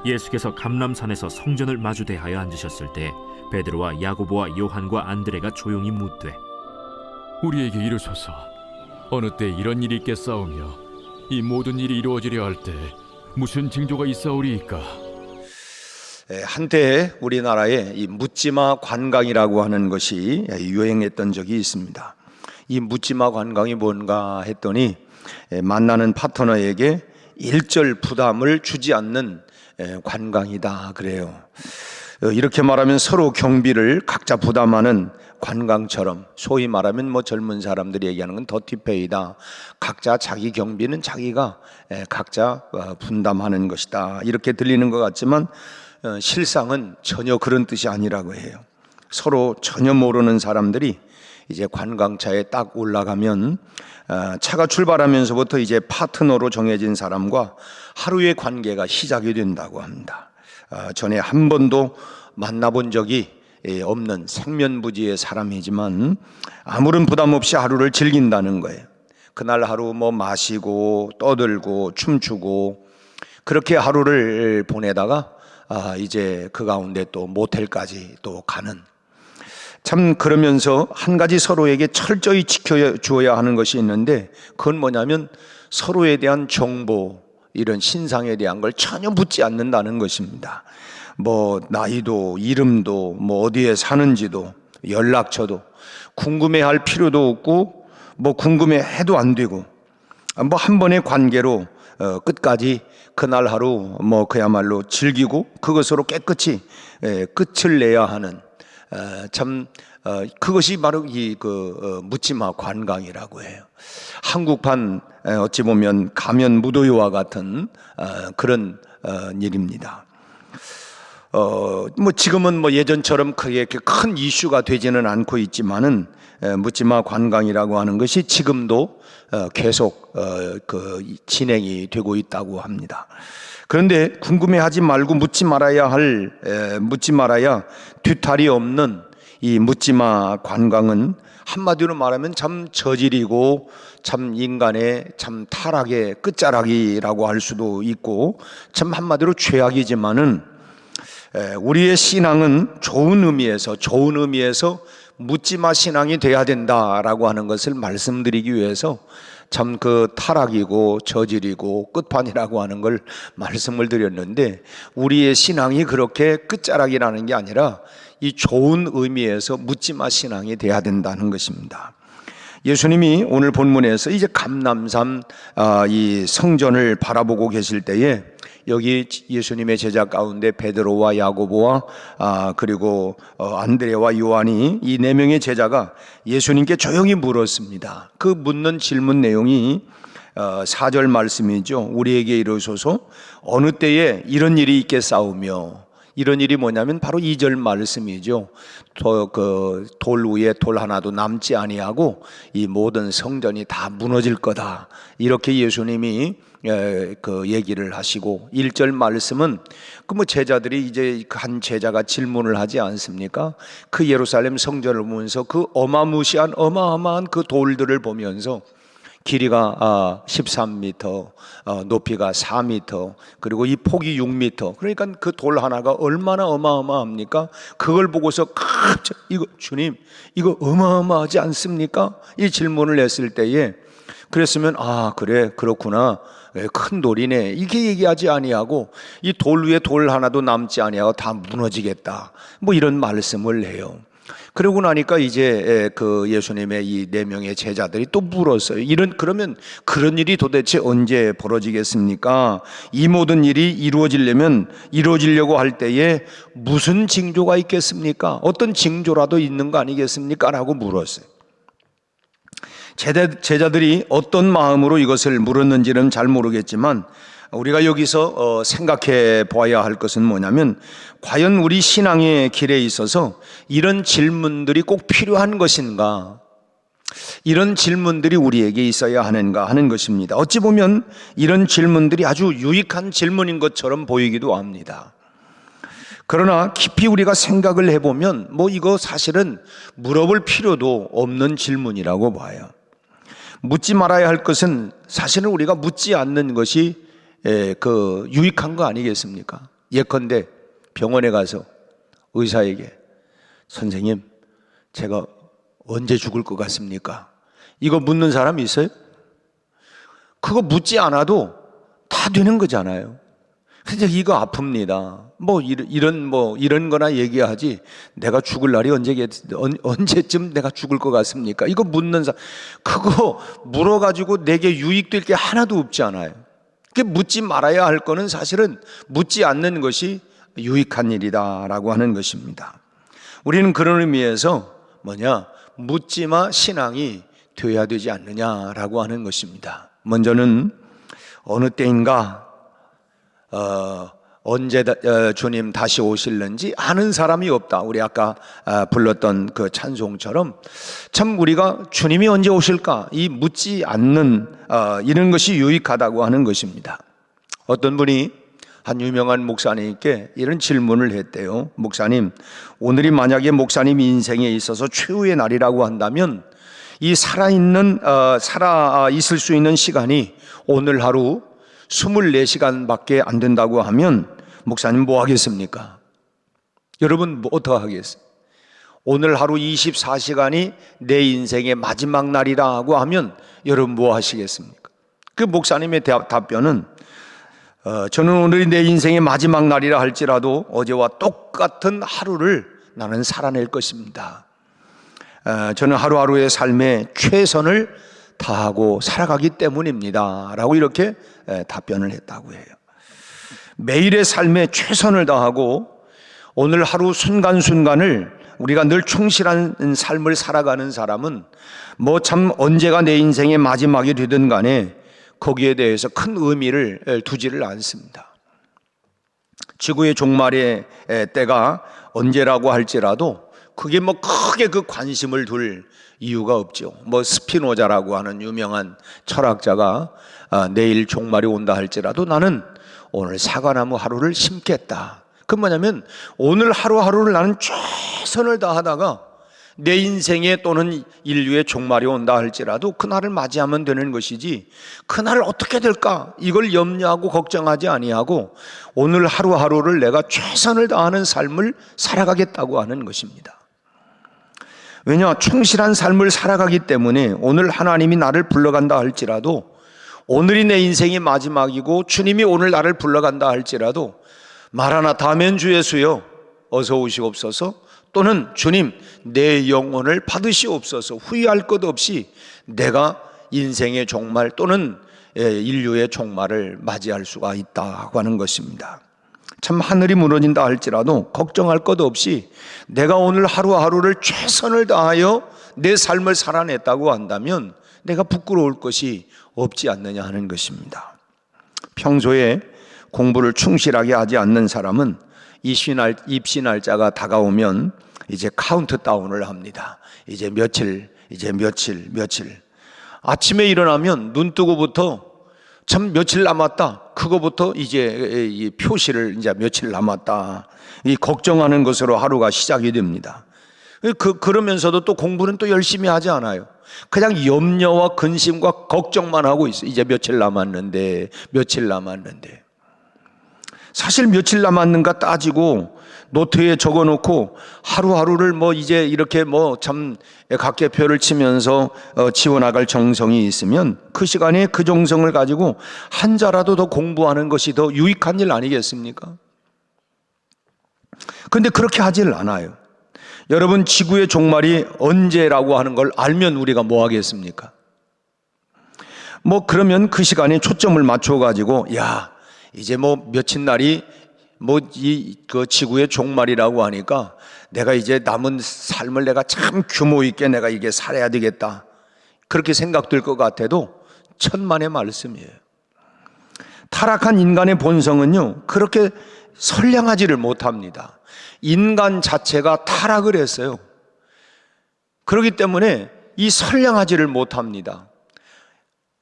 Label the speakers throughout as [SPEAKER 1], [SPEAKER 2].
[SPEAKER 1] 예수께서 감람산에서 성전을 마주 대하여 앉으셨을 때 베드로와 야고보와 요한과 안드레가 조용히 묻되
[SPEAKER 2] 우리에게 이르소서, 어느 때 이런 일이 있겠사오며 이 모든 일이 이루어지려 할 때 무슨 징조가 있사오리이까?
[SPEAKER 3] 한때 우리나라에 이 묻지마 관광이라고 하는 것이 유행했던 적이 있습니다. 이 묻지마 관광이 뭔가 했더니 만나는 파트너에게 일절 부담을 주지 않는 관광이다 그래요. 이렇게 말하면 서로 경비를 각자 부담하는 관광처럼, 소위 말하면 젊은 사람들이 얘기하는 건 더티페이다. 각자 자기 경비는 자기가 각자 분담하는 것이다, 이렇게 들리는 것 같지만 실상은 전혀 그런 뜻이 아니라고 해요. 서로 전혀 모르는 사람들이 이제 관광차에 딱 올라가면 차가 출발하면서부터 이제 파트너로 정해진 사람과 하루의 관계가 시작이 된다고 합니다. 전에 한 번도 만나본 적이 없는 생면부지의 사람이지만 아무런 부담 없이 하루를 즐긴다는 거예요. 그날 하루 마시고 떠들고 춤추고 그렇게 하루를 보내다가 이제 그 가운데 또 모텔까지 또 가는, 참 그러면서 한 가지 서로에게 철저히 지켜주어야 하는 것이 있는데, 그건 뭐냐면 서로에 대한 정보, 이런 신상에 대한 걸 전혀 묻지 않는다는 것입니다. 나이도 이름도 어디에 사는지도 연락처도 궁금해할 필요도 없고 궁금해해도 안 되고 한 번의 관계로 끝까지 그날 하루 그야말로 즐기고 그것으로 깨끗이 끝을 내야 하는, 그것이 바로 이 묻지마 관광이라고 해요. 한국판 어찌 보면 가면 무도회와 같은 그런 일입니다. 지금은 예전처럼 크게 큰 이슈가 되지는 않고 있지만은 묻지마 관광이라고 하는 것이 지금도 계속 진행이 되고 있다고 합니다. 그런데 궁금해하지 말고 묻지 말아야 뒤탈이 없는 이 묻지마 관광은 한마디로 말하면 참 저질이고 참 인간의 참 타락의 끝자락이라고 할 수도 있고, 참 한마디로 죄악이지만은 우리의 신앙은 좋은 의미에서 묻지마 신앙이 돼야 된다라고 하는 것을 말씀드리기 위해서 참 타락이고 저질이고 끝판이라고 하는 걸 말씀을 드렸는데, 우리의 신앙이 그렇게 끝자락이라는 게 아니라 이 좋은 의미에서 묻지마 신앙이 돼야 된다는 것입니다. 예수님이 오늘 본문에서 이제 감람산 이 성전을 바라보고 계실 때에 여기 예수님의 제자 가운데 베드로와 야고보와 그리고 안드레와 요한이, 이 네 명의 제자가 예수님께 조용히 물었습니다. 그 묻는 질문 내용이 4절 말씀이죠. 우리에게 이르소서, 어느 때에 이런 일이 있겠사오며, 이런 일이 뭐냐면 바로 2절 말씀이죠. 돌 위에 돌 하나도 남지 아니하고 이 모든 성전이 다 무너질 거다, 이렇게 예수님이 얘기를 하시고, 1절 말씀은 제자들이 이제 한 제자가 질문을 하지 않습니까? 그 예루살렘 성전을 보면서 그 어마어마한 그 돌들을 보면서 길이가 13m, 높이가 4m, 그리고 이 폭이 6m. 그러니까 그 돌 하나가 얼마나 어마어마합니까? 그걸 보고서 이거 주님, 이거 어마어마하지 않습니까? 이 질문을 했을 때에, 그랬으면 그래, 그렇구나, 큰 돌이네, 이게 얘기하지 아니하고 이 돌 위에 돌 하나도 남지 아니하고 다 무너지겠다, 이런 말씀을 해요. 그러고 나니까 이제 예수님의 이 네 명의 제자들이 또 물었어요. 그러면 그런 일이 도대체 언제 벌어지겠습니까? 이 모든 일이 이루어지려고 할 때에 무슨 징조가 있겠습니까? 어떤 징조라도 있는 거 아니겠습니까? 라고 물었어요. 제자들이 어떤 마음으로 이것을 물었는지는 잘 모르겠지만, 우리가 여기서 생각해 보아야 할 것은 뭐냐면, 과연 우리 신앙의 길에 있어서 이런 질문들이 꼭 필요한 것인가, 이런 질문들이 우리에게 있어야 하는가 하는 것입니다. 어찌 보면 이런 질문들이 아주 유익한 질문인 것처럼 보이기도 합니다. 그러나 깊이 우리가 생각을 해보면 이거 사실은 물어볼 필요도 없는 질문이라고 봐요. 묻지 말아야 할 것은 사실은 우리가 묻지 않는 것이 유익한 거 아니겠습니까? 예컨대 병원에 가서 의사에게 선생님, 제가 언제 죽을 것 같습니까? 이거 묻는 사람이 있어요? 그거 묻지 않아도 다 되는 거잖아요. 근데 이거 아픕니다. 이런 거나 얘기하지. 내가 죽을 날이 언제쯤 내가 죽을 것 같습니까? 이거 묻는 사람, 그거 물어가지고 내게 유익될 게 하나도 없지 않아요. 묻지 말아야 할 거는 사실은 묻지 않는 것이 유익한 일이다라고 하는 것입니다. 우리는 그런 의미에서 묻지마 신앙이 되어야 되지 않느냐라고 하는 것입니다. 먼저는 어느 때인가 언제 주님 다시 오실는지 아는 사람이 없다. 우리 아까 불렀던 그 찬송처럼 참 우리가 주님이 언제 오실까 이 묻지 않는 이런 것이 유익하다고 하는 것입니다. 어떤 분이 한 유명한 목사님께 이런 질문을 했대요. 목사님, 오늘이 만약에 목사님 인생에 있어서 최후의 날이라고 한다면 이 살아 있을 수 있는 시간이 오늘 하루 24시간밖에 안 된다고 하면 목사님 뭐 하겠습니까? 여러분 어떻게 하겠어요? 오늘 하루 24시간이 내 인생의 마지막 날이라고 하면 여러분 뭐 하시겠습니까? 그 목사님의 답변은 저는 오늘이 내 인생의 마지막 날이라 할지라도 어제와 똑같은 하루를 나는 살아낼 것입니다. 저는 하루하루의 삶에 최선을 다하고 살아가기 때문입니다 라고 이렇게 답변을 했다고 해요. 매일의 삶에 최선을 다하고 오늘 하루 순간순간을 우리가 늘 충실한 삶을 살아가는 사람은 참 언제가 내 인생의 마지막이 되든 간에 거기에 대해서 큰 의미를 두지를 않습니다. 지구의 종말의 때가 언제라고 할지라도 그게 크게 그 관심을 둘 이유가 없죠. 스피노자라고 하는 유명한 철학자가 내일 종말이 온다 할지라도 나는 오늘 사과나무 하루를 심겠다. 그 뭐냐면 오늘 하루하루를 나는 최선을 다하다가 내 인생에 또는 인류의 종말이 온다 할지라도 그날을 맞이하면 되는 것이지 그날 어떻게 될까 이걸 염려하고 걱정하지 아니하고 오늘 하루하루를 내가 최선을 다하는 삶을 살아가겠다고 하는 것입니다. 왜냐? 충실한 삶을 살아가기 때문에 오늘 하나님이 나를 불러간다 할지라도 오늘이 내 인생의 마지막이고 주님이 오늘 나를 불러간다 할지라도 마라나타 아멘 주 예수여 어서 오시옵소서 또는 주님 내 영혼을 받으시옵소서 후회할 것 없이 내가 인생의 종말 또는 인류의 종말을 맞이할 수가 있다고 하는 것입니다. 참 하늘이 무너진다 할지라도 걱정할 것 없이 내가 오늘 하루하루를 최선을 다하여 내 삶을 살아냈다고 한다면 내가 부끄러울 것이 없지 않느냐 하는 것입니다. 평소에 공부를 충실하게 하지 않는 사람은 입시 날짜가 다가오면 이제 카운트다운을 합니다. 이제 며칠 아침에 일어나면 눈 뜨고부터 참 며칠 남았다. 그거부터 이제 이 표시를 이제 며칠 남았다. 이 걱정하는 것으로 하루가 시작이 됩니다. 그러면서도 또 공부는 또 열심히 하지 않아요. 그냥 염려와 근심과 걱정만 하고 있어요. 이제 며칠 남았는데. 사실 며칠 남았는가 따지고 노트에 적어놓고 하루하루를 이제 이렇게 참 각계표를 치면서 지워나갈 정성이 있으면 그 시간에 그 정성을 가지고 한 자라도 더 공부하는 것이 더 유익한 일 아니겠습니까? 그런데 그렇게 하질 않아요. 여러분 지구의 종말이 언제라고 하는 걸 알면 우리가 뭐 하겠습니까? 그러면 그 시간에 초점을 맞춰 가지고 이제 며칠 날이 그 지구의 종말이라고 하니까 내가 이제 남은 삶을 내가 참 규모 있게 내가 이게 살아야 되겠다 그렇게 생각될 것 같아도 천만의 말씀이에요. 타락한 인간의 본성은요 그렇게 선량하지를 못합니다. 인간 자체가 타락을 했어요. 그렇기 때문에 이 선량하지를 못합니다.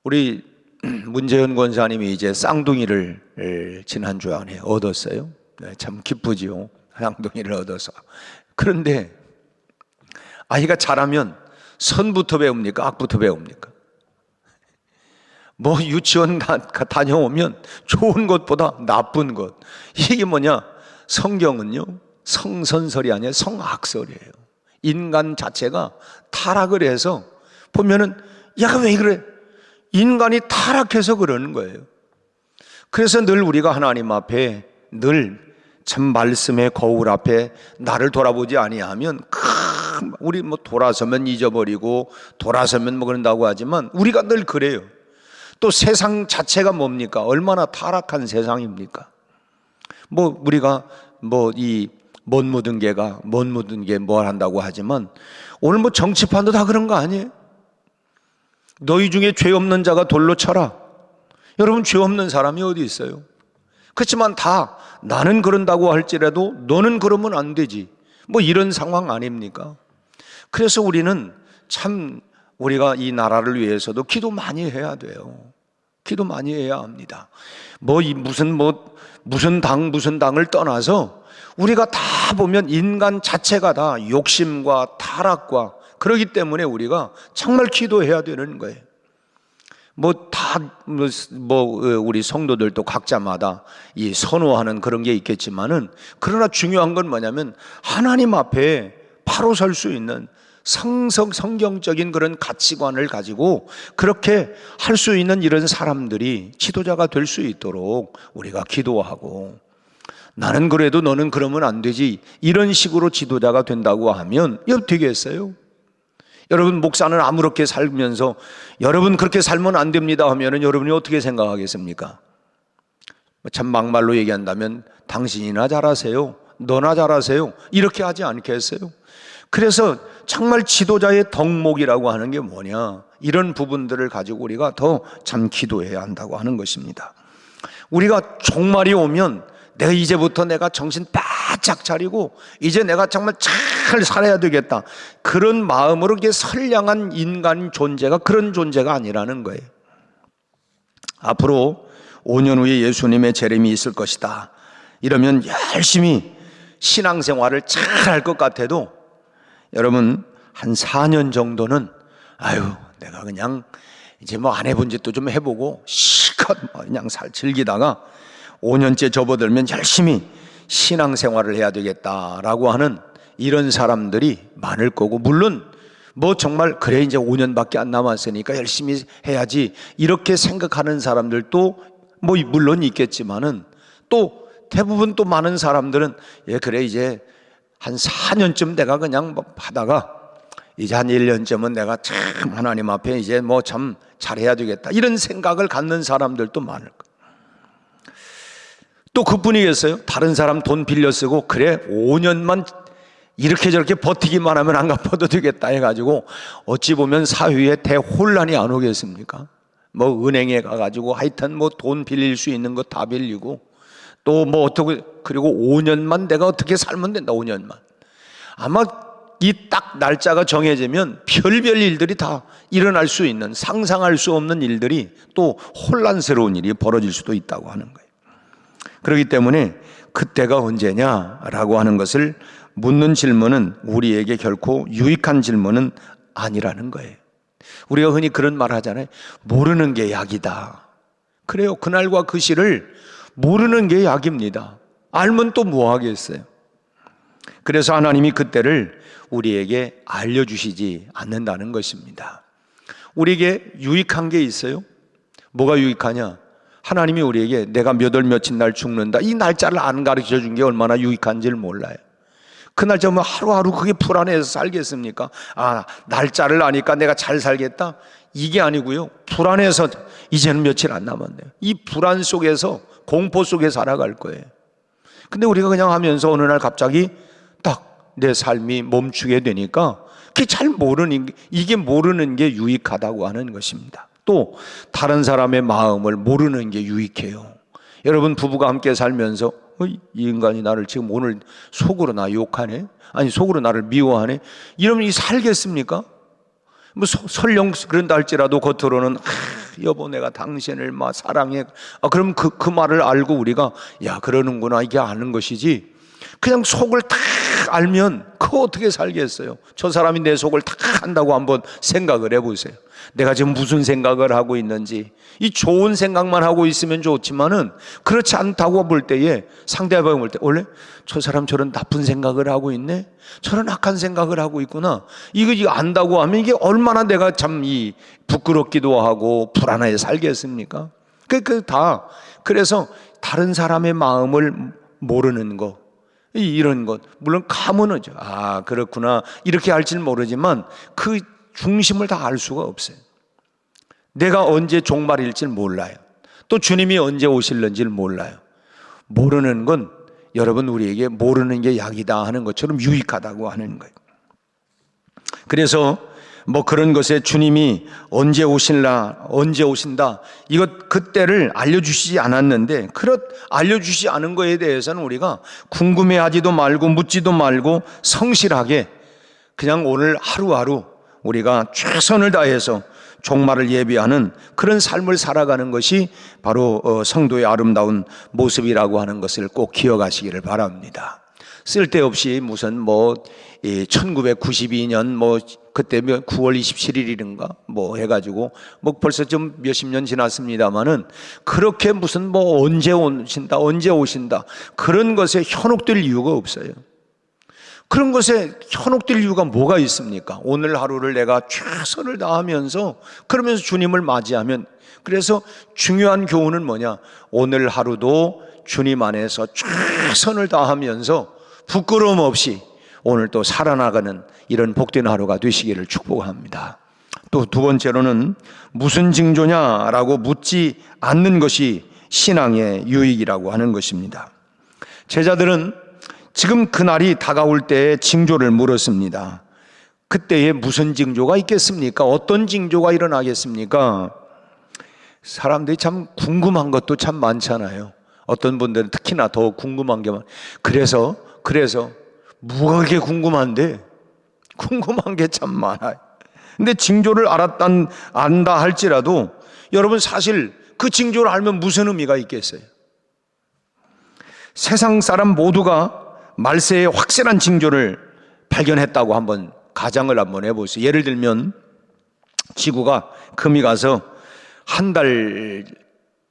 [SPEAKER 3] 우리 문재현 권사님이 이제 쌍둥이를 지난주 안에 얻었어요. 참 기쁘지요. 쌍둥이를 얻어서. 그런데 아이가 자라면 선부터 배웁니까? 악부터 배웁니까? 뭐 유치원 다녀오면 좋은 것보다 나쁜 것. 이게 뭐냐? 성경은요, 성선설이 아니라 성악설이에요. 인간 자체가 타락을 해서 보면은, 야, 왜 그래? 인간이 타락해서 그러는 거예요. 그래서 늘 우리가 하나님 앞에 늘 참 말씀의 거울 앞에 나를 돌아보지 아니하면 우리 뭐 돌아서면 잊어버리고 돌아서면 뭐 그런다고 하지만 우리가 늘 그래요. 또 세상 자체가 뭡니까? 얼마나 타락한 세상입니까? 뭐 우리가 뭐 이 못 묻은 개가 못 묻은 게 뭘 한다고 하지만 오늘 뭐 정치판도 다 그런 거 아니에요? 너희 중에 죄 없는 자가 돌로 쳐라. 여러분, 죄 없는 사람이 어디 있어요? 그렇지만 다 나는 그런다고 할지라도 너는 그러면 안 되지, 뭐 이런 상황 아닙니까? 그래서 우리는 참 우리가 이 나라를 위해서도 기도 많이 해야 돼요. 기도 많이 해야 합니다. 무슨 당을 떠나서 우리가 다 보면 인간 자체가 다 욕심과 타락과 그러기 때문에 우리가 정말 기도해야 되는 거예요. 우리 성도들도 각자마다 이 선호하는 그런 게 있겠지만은, 그러나 중요한 건 뭐냐면 하나님 앞에 바로 설 수 있는 성경적인 그런 가치관을 가지고 그렇게 할 수 있는 이런 사람들이 지도자가 될 수 있도록 우리가 기도하고, 나는 그래도 너는 그러면 안 되지, 이런 식으로 지도자가 된다고 하면 되겠어요? 여러분, 목사는 아무렇게 살면서 여러분 그렇게 살면 안 됩니다 하면은 여러분이 어떻게 생각하겠습니까? 참 막말로 얘기한다면 당신이나 잘하세요, 너나 잘하세요, 이렇게 하지 않겠어요? 그래서 정말 지도자의 덕목이라고 하는 게 뭐냐, 이런 부분들을 가지고 우리가 더 참 기도해야 한다고 하는 것입니다. 우리가 종말이 오면 이제부터 내가 정신 바짝 차리고 이제 내가 정말 잘 살아야 되겠다, 그런 마음으로 이게 선량한 인간 존재가 그런 존재가 아니라는 거예요. 앞으로 5년 후에 예수님의 재림이 있을 것이다 이러면 열심히 신앙생활을 잘 할 것 같아도 여러분, 한 4년 정도는 내가 그냥 이제 뭐 안 해본 짓도 좀 해보고 실컷 그냥 즐기다가 5년째 접어들면 열심히 신앙생활을 해야 되겠다라고 하는 이런 사람들이 많을 거고, 물론 정말 그래 이제 5년밖에 안 남았으니까 열심히 해야지 이렇게 생각하는 사람들도 물론 있겠지만은, 또 대부분 또 많은 사람들은 그래 이제 한 4년쯤 내가 그냥 하다가 이제 한 1년쯤은 내가 참 하나님 앞에 이제 참 잘해야 되겠다, 이런 생각을 갖는 사람들도 많을 거예요. 또 그뿐이겠어요? 다른 사람 돈 빌려 쓰고 그래 5년만 이렇게 저렇게 버티기만 하면 안 갚아도 되겠다 해가지고 어찌 보면 사회에 대혼란이 안 오겠습니까? 은행에 가가지고 하여튼 돈 빌릴 수 있는 거 다 빌리고, 또 그리고 5년만 내가 어떻게 살면 된다, 5년만. 아마 이 딱 날짜가 정해지면 별별 일들이 다 일어날 수 있는, 상상할 수 없는 일들이, 또 혼란스러운 일이 벌어질 수도 있다고 하는 거예요. 그렇기 때문에 그때가 언제냐라고 하는 것을 묻는 질문은 우리에게 결코 유익한 질문은 아니라는 거예요. 우리가 흔히 그런 말 하잖아요. 모르는 게 약이다. 그래요. 그날과 그 시를 모르는 게 약입니다. 알면 또 뭐 하겠어요? 그래서 하나님이 그때를 우리에게 알려주시지 않는다는 것입니다. 우리에게 유익한 게 있어요? 뭐가 유익하냐? 하나님이 우리에게 내가 몇 월 며칠 날 죽는다, 이 날짜를 안 가르쳐 준 게 얼마나 유익한지를 몰라요. 그 날짜 하루하루 그게 불안해서 살겠습니까? 날짜를 아니까 내가 잘 살겠다, 이게 아니고요, 불안해서 이제는 며칠 안 남았네요. 이 불안 속에서, 공포 속에 살아갈 거예요. 근데 우리가 그냥 하면서 어느 날 갑자기 딱 내 삶이 멈추게 되니까 그게 잘 이게 모르는 게 유익하다고 하는 것입니다. 또 다른 사람의 마음을 모르는 게 유익해요. 여러분, 부부가 함께 살면서 이 인간이 나를 지금 오늘 속으로 나 욕하네, 아니 속으로 나를 미워하네, 이러면 살겠습니까? 설령 그런다 할지라도 겉으로는 여보 내가 당신을 사랑해, 그럼 그 말을 알고 우리가 그러는구나, 이게 아는 것이지, 그냥 속을 다 알면 그거 어떻게 살겠어요? 저 사람이 내 속을 다 안다고 한번 생각을 해보세요. 내가 지금 무슨 생각을 하고 있는지. 이 좋은 생각만 하고 있으면 좋지만은 그렇지 않다고 볼 때에, 상대방이 볼 때 원래 저 사람 저런 나쁜 생각을 하고 있네, 저런 악한 생각을 하고 있구나, 이거 안다고 하면 이게 얼마나 내가 참 이 부끄럽기도 하고 불안하게 살겠습니까? 그래서 다른 사람의 마음을 모르는 거, 이런 것, 물론 감은 오죠. 아, 그렇구나, 이렇게 할지는 모르지만 그 중심을 다 알 수가 없어요. 내가 언제 종말일지 몰라요. 또 주님이 언제 오실는지 몰라요. 모르는 건 여러분, 우리에게 모르는 게 약이다 하는 것처럼 유익하다고 하는 거예요. 그래서 뭐 그런 것에 주님이 언제 오신다, 이것 그때를 알려주시지 않았는데, 알려주시지 않은 거에 대해서는 우리가 궁금해하지도 말고 묻지도 말고 성실하게 그냥 오늘 하루하루 우리가 최선을 다해서 종말을 예비하는 그런 삶을 살아가는 것이 바로 성도의 아름다운 모습이라고 하는 것을 꼭 기억하시기를 바랍니다. 쓸데없이 무슨 1992년 그때 9월 27일인가 해가지고 벌써 좀 몇십 년 지났습니다마는, 그렇게 무슨 언제 오신다 그런 것에 현혹될 이유가 없어요. 그런 것에 현혹될 이유가 뭐가 있습니까? 오늘 하루를 내가 최선을 다하면서 그러면서 주님을 맞이하면, 그래서 중요한 교훈은 뭐냐? 오늘 하루도 주님 안에서 최선을 다하면서 부끄러움 없이 오늘 또 살아나가는 이런 복된 하루가 되시기를 축복합니다. 또 두 번째로는 무슨 징조냐라고 묻지 않는 것이 신앙의 유익이라고 하는 것입니다. 제자들은 지금 그날이 다가올 때의 징조를 물었습니다. 그때에 무슨 징조가 있겠습니까? 어떤 징조가 일어나겠습니까? 사람들이 참 궁금한 것도 참 많잖아요. 어떤 분들은 특히나 더 궁금한 게 그래서 뭐가 그렇게 궁금한데? 궁금한 게 참 많아요. 근데 징조를 안다 할지라도 여러분, 사실 그 징조를 알면 무슨 의미가 있겠어요? 세상 사람 모두가 말세의 확실한 징조를 발견했다고 한번 가정을 한번 해보세요. 예를 들면 지구가 금이 가서 한 달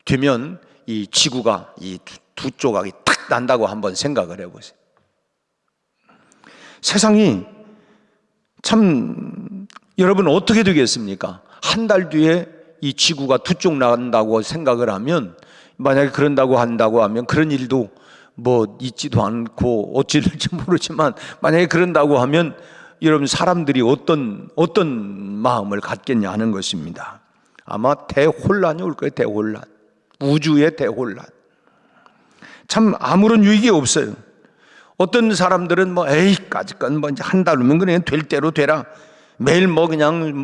[SPEAKER 3] 되면 이 지구가 이 두 조각이 탁 난다고 한번 생각을 해보세요. 세상이 참 여러분 어떻게 되겠습니까? 한 달 뒤에 이 지구가 두 쪽 난다고 생각을 하면, 만약에 그런다고 한다고 하면 그런 일도 있지도 않고 어찌 될지 모르지만, 만약에 그런다고 하면 여러분 사람들이 어떤 마음을 갖겠냐 하는 것입니다. 아마 대혼란이 올 거예요. 대혼란, 우주의 대혼란. 참 아무런 유익이 없어요. 어떤 사람들은 에이까짓 건 이제 한 달 후면 그냥 될 대로 되라, 매일 그냥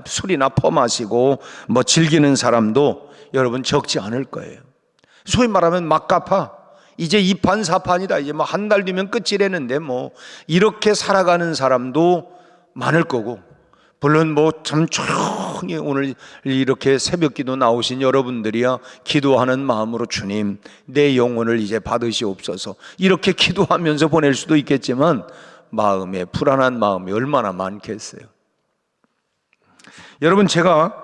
[SPEAKER 3] 술이나 퍼마시고 즐기는 사람도 여러분 적지 않을 거예요. 소위 말하면 막가파, 이제 2판 4판이다, 이제 한 달 뒤면 끝이라는데 이렇게 살아가는 사람도 많을 거고, 물론 참 조용히 오늘 이렇게 새벽기도 나오신 여러분들이야 기도하는 마음으로 주님 내 영혼을 이제 받으시옵소서 이렇게 기도하면서 보낼 수도 있겠지만, 마음에 불안한 마음이 얼마나 많겠어요. 여러분, 제가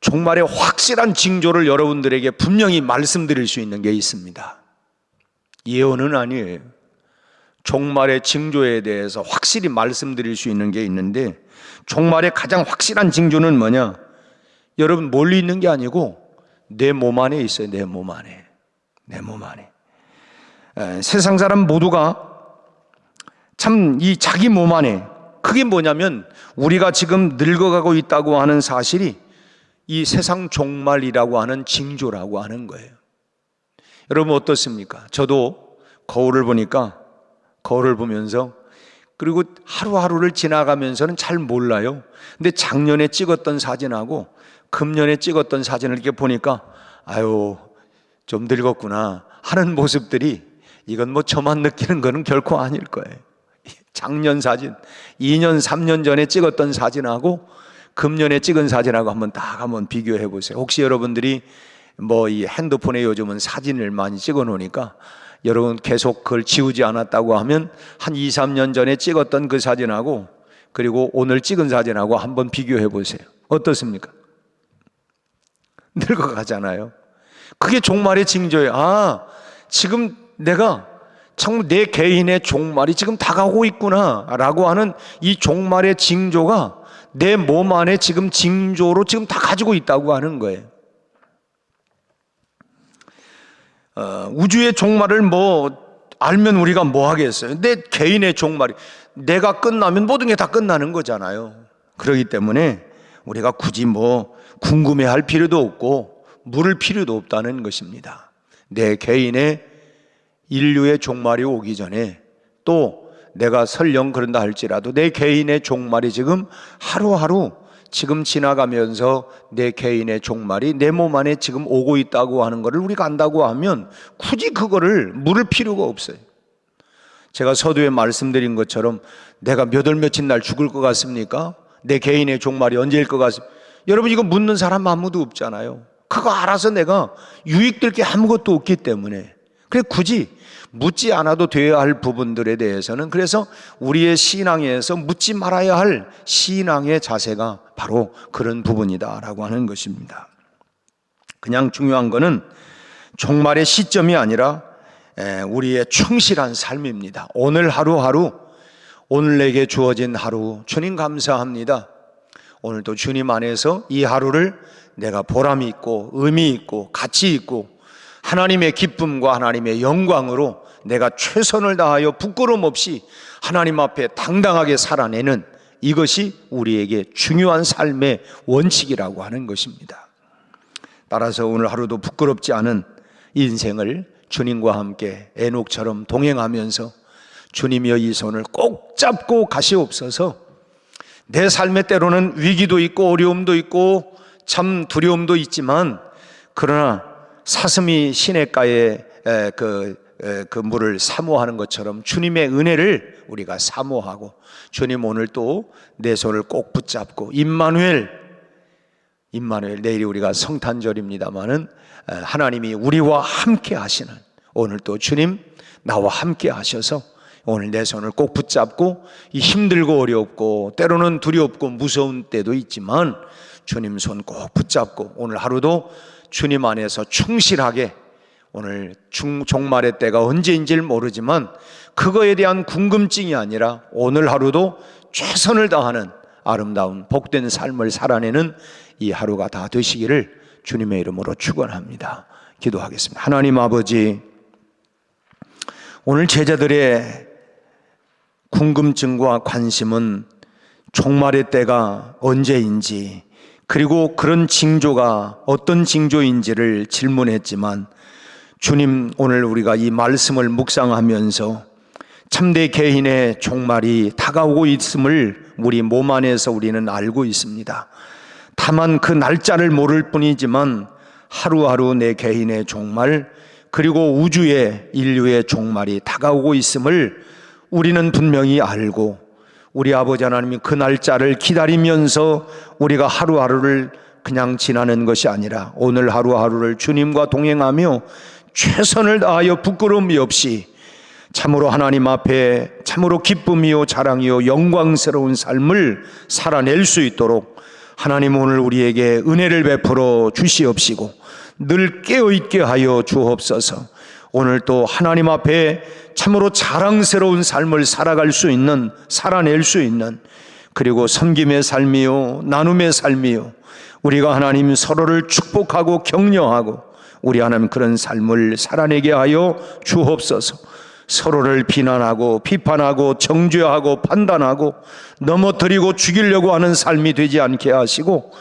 [SPEAKER 3] 종말의 확실한 징조를 여러분들에게 분명히 말씀드릴 수 있는 게 있습니다. 예언은 아니에요. 종말의 징조에 대해서 확실히 말씀드릴 수 있는 게 있는데, 종말의 가장 확실한 징조는 뭐냐? 여러분, 멀리 있는 게 아니고 내 몸 안에 있어요. 내 몸 안에. 세상 사람 모두가 참 이 자기 몸 안에, 그게 뭐냐면 우리가 지금 늙어가고 있다고 하는 사실이 이 세상 종말이라고 하는 징조라고 하는 거예요. 여러분 어떻습니까? 저도 거울을 보면서, 그리고 하루하루를 지나가면서는 잘 몰라요. 근데 작년에 찍었던 사진하고 금년에 찍었던 사진을 이렇게 보니까 아유 좀 늙었구나 하는 모습들이, 이건 저만 느끼는 거는 결코 아닐 거예요. 작년 사진, 2년 3년 전에 찍었던 사진하고 금년에 찍은 사진하고 한번 비교해 보세요. 혹시 여러분들이 이 핸드폰에 요즘은 사진을 많이 찍어 놓으니까 여러분 계속 그걸 지우지 않았다고 하면 한 2, 3년 전에 찍었던 그 사진하고 그리고 오늘 찍은 사진하고 한번 비교해 보세요. 어떻습니까? 늙어가잖아요. 그게 종말의 징조예요. 아, 지금 내가 참 내 개인의 종말이 지금 다가오고 있구나 라고 하는 이 종말의 징조가 내 몸 안에 지금 징조로 지금 다 가지고 있다고 하는 거예요. 우주의 종말을 알면 우리가 뭐 하겠어요? 내 개인의 종말이, 내가 끝나면 모든 게 다 끝나는 거잖아요. 그렇기 때문에 우리가 굳이 궁금해할 필요도 없고 물을 필요도 없다는 것입니다. 내 개인의 인류의 종말이 오기 전에, 또 내가 설령 그런다 할지라도 내 개인의 종말이 지금 하루하루 지금 지나가면서 내 개인의 종말이 내 몸 안에 지금 오고 있다고 하는 것을 우리가 안다고 하면 굳이 그거를 물을 필요가 없어요. 제가 서두에 말씀드린 것처럼 내가 몇 월 며칠 날 죽을 것 같습니까? 내 개인의 종말이 언제일 것 같습니까? 여러분, 이거 묻는 사람 아무도 없잖아요. 그거 알아서 내가 유익될 게 아무것도 없기 때문에, 그래 굳이 묻지 않아도 되어야 할 부분들에 대해서는, 그래서 우리의 신앙에서 묻지 말아야 할 신앙의 자세가 바로 그런 부분이다라고 하는 것입니다. 그냥 중요한 거는 종말의 시점이 아니라 우리의 충실한 삶입니다. 오늘 하루하루, 오늘 내게 주어진 하루, 주님 감사합니다. 오늘도 주님 안에서 이 하루를 내가 보람이 있고 의미 있고 가치 있고 하나님의 기쁨과 하나님의 영광으로 내가 최선을 다하여 부끄럼 없이 하나님 앞에 당당하게 살아내는, 이것이 우리에게 중요한 삶의 원칙이라고 하는 것입니다. 따라서 오늘 하루도 부끄럽지 않은 인생을 주님과 함께 에녹처럼 동행하면서 주님이여 이 손을 꼭 잡고 가시옵소서. 내 삶에 때로는 위기도 있고 어려움도 있고 참 두려움도 있지만, 그러나 사슴이 시냇가에 그 물을 사모하는 것처럼 주님의 은혜를 우리가 사모하고, 주님 오늘 또 내 손을 꼭 붙잡고 임마누엘, 내일이 우리가 성탄절입니다마는 하나님이 우리와 함께 하시는, 오늘 또 주님 나와 함께 하셔서 오늘 내 손을 꼭 붙잡고, 이 힘들고 어렵고 때로는 두렵고 무서운 때도 있지만 주님 손 꼭 붙잡고 오늘 하루도 주님 안에서 충실하게, 오늘 종말의 때가 언제인지를 모르지만 그거에 대한 궁금증이 아니라 오늘 하루도 최선을 다하는 아름다운 복된 삶을 살아내는 이 하루가 다 되시기를 주님의 이름으로 축원합니다. 기도하겠습니다. 하나님 아버지, 오늘 제자들의 궁금증과 관심은 종말의 때가 언제인지, 그리고 그런 징조가 어떤 징조인지를 질문했지만, 주님 오늘 우리가 이 말씀을 묵상하면서 참내 개인의 종말이 다가오고 있음을 우리 몸 안에서 우리는 알고 있습니다. 다만 그 날짜를 모를 뿐이지만 하루하루 내 개인의 종말, 그리고 우주의 인류의 종말이 다가오고 있음을 우리는 분명히 알고, 우리 아버지 하나님이 그 날짜를 기다리면서 우리가 하루하루를 그냥 지나는 것이 아니라 오늘 하루하루를 주님과 동행하며 최선을 다하여 부끄러움이 없이 참으로 하나님 앞에 참으로 기쁨이요 자랑이요 영광스러운 삶을 살아낼 수 있도록 하나님 오늘 우리에게 은혜를 베풀어 주시옵시고 늘 깨어있게 하여 주옵소서. 오늘 또 하나님 앞에 참으로 자랑스러운 삶을 살아갈 수 있는, 살아낼 수 있는, 그리고 섬김의 삶이요 나눔의 삶이요 우리가 하나님 서로를 축복하고 격려하고 우리 하나님 그런 삶을 살아내게 하여 주옵소서. 서로를 비난하고 비판하고 정죄하고 판단하고 넘어뜨리고 죽이려고 하는 삶이 되지 않게 하시고,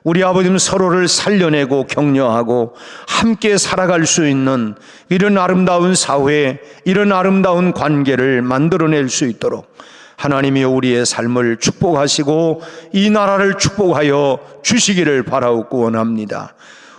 [SPEAKER 3] 우리 아버님 서로를 살려내고 격려하고 함께 살아갈 수 있는 이런 아름다운 사회, 이런 아름다운 관계를 만들어낼 수 있도록 하나님이 우리의 삶을 축복하시고 이 나라를 축복하여 주시기를 바라옵고 원합니다.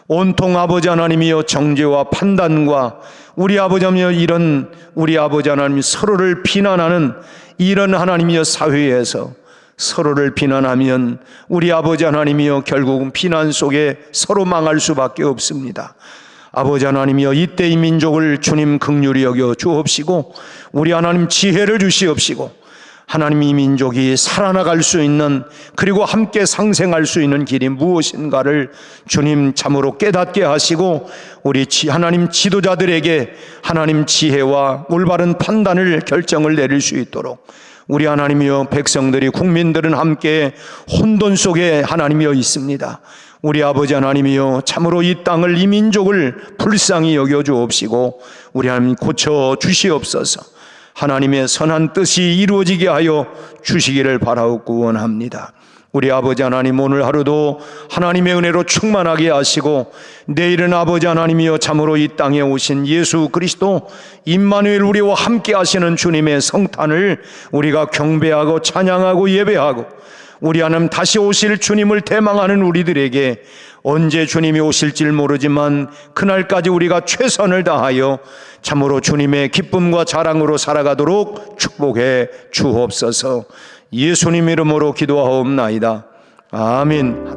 [SPEAKER 3] 온통 아버지 하나님이여 정죄와 판단과 우리 아버지 하나님이여 이런 우리 아버지 하나님 서로를 비난하는 이런 하나님이여 사회에서 서로를 비난하면 우리 아버지 하나님이여 결국은 비난 속에 서로 망할 수밖에 없습니다. 아버지 하나님이여 이때의 민족을 주님 긍휼히 여겨 주옵시고 우리 하나님 지혜를 주시옵시고 하나님, 이 민족이 살아나갈 수 있는, 그리고 함께 상생할 수 있는 길이 무엇인가를 주님 참으로 깨닫게 하시고, 우리 하나님 지도자들에게 하나님 지혜와 올바른 판단을, 결정을 내릴 수 있도록 우리 하나님이여, 백성들이, 국민들은 함께 혼돈 속에 하나님이여 있습니다. 우리 아버지 하나님이여, 참으로 이 땅을, 이 민족을 불쌍히 여겨 주옵시고 우리 하나님 고쳐 주시옵소서. 하나님의 선한 뜻이 이루어지게 하여 주시기를 바라옵고 원합니다. 우리 아버지 하나님, 오늘 하루도 하나님의 은혜로 충만하게 하시고, 내일은 아버지 하나님이여, 참으로 이 땅에 오신 예수 그리스도 임마누엘, 우리와 함께 하시는 주님의 성탄을 우리가 경배하고 찬양하고 예배하고, 우리 하나님 다시 오실 주님을 대망하는 우리들에게 언제 주님이 오실지 모르지만 그날까지 우리가 최선을 다하여 참으로 주님의 기쁨과 자랑으로 살아가도록 축복해 주옵소서. 예수님 이름으로 기도하옵나이다. 아멘.